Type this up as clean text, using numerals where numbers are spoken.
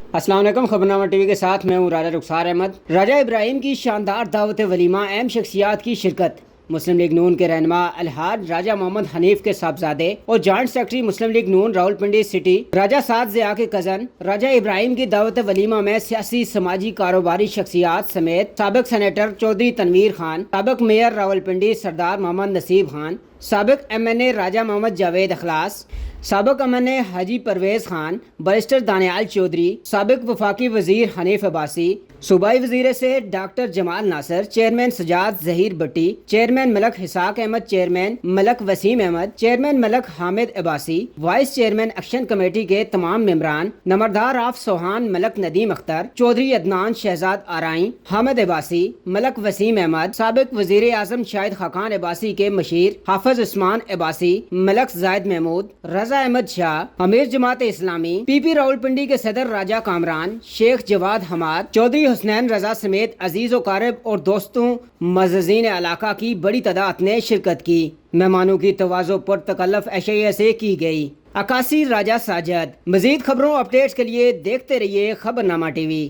अस्सलाम वालेकुम। खबरनामा टीवी के साथ मैं हूँ राजा रुखसार अहमद। राजा इब्राहिम की शानदार दावत वलीमा, अहम शख्सियात की शिरकत। मुस्लिम लीग नून के रहनुमा अलहाज राजा मोहम्मद हनीफ के साहबजादे और जॉइंट सेक्रेटरी मुस्लिम लीग नून रावलपिंडी सिटी राजा साद ज़िया के कज़न राजा इब्राहिम की दावत वलीमा में सियासी, समाजी, कारोबारी शख्सियात समेत साबिक सेनेटर चौधरी तनवीर खान, साबिक मेयर रावलपिंडी सरदार मोहम्मद नसीब खान, साबिक MNA राजा मोहम्मद जावेद अखलास, साबिक MNA हाजी परवेज़ खान, बैरिस्टर दानियाल चौधरी, साबिक वफाकी वजीर हनीफ अब्बासी, सूबाई वजीर से doctor Jamal Nasir, chairman Sajjad Zaheer Bhatti, chairman Malik Hisaq Ahmad, chairman Malik Waseem Ahmad, chairman Malik Hamid Abbasi, vice chairman action committee के तमाम मेम्बरान, नंबरदार आफ सोहान मलक नदीम अख्तर, चौधरी अदनान शहजाद आराई, हामिद अब्बासी, मलक वसीम अहमद, साबिक वजीर आजम शाहिद खाकान अब्बासी के मशीर हाफिज उस्मान अब्बासी, मलक जायद महमूद, रजा अहमद शाह, अमीर जमात इस्लामी, PP रावलपिंडी के सदर राजा कामरान, शेख जवाद हमाद, चौधरी हुसनैन रजा समेत अजीज़ व कारब और दोस्तों मज़ीन इलाका की बड़ी तादाद ने शिरकत की। मेहमानों की तवाज़ो पर तकल्लुफ़ एशिया से की गई। अक्कासी राजा साजद। मज़ीद खबरों अपडेट्स के लिए देखते रहिए खबरनामा TV।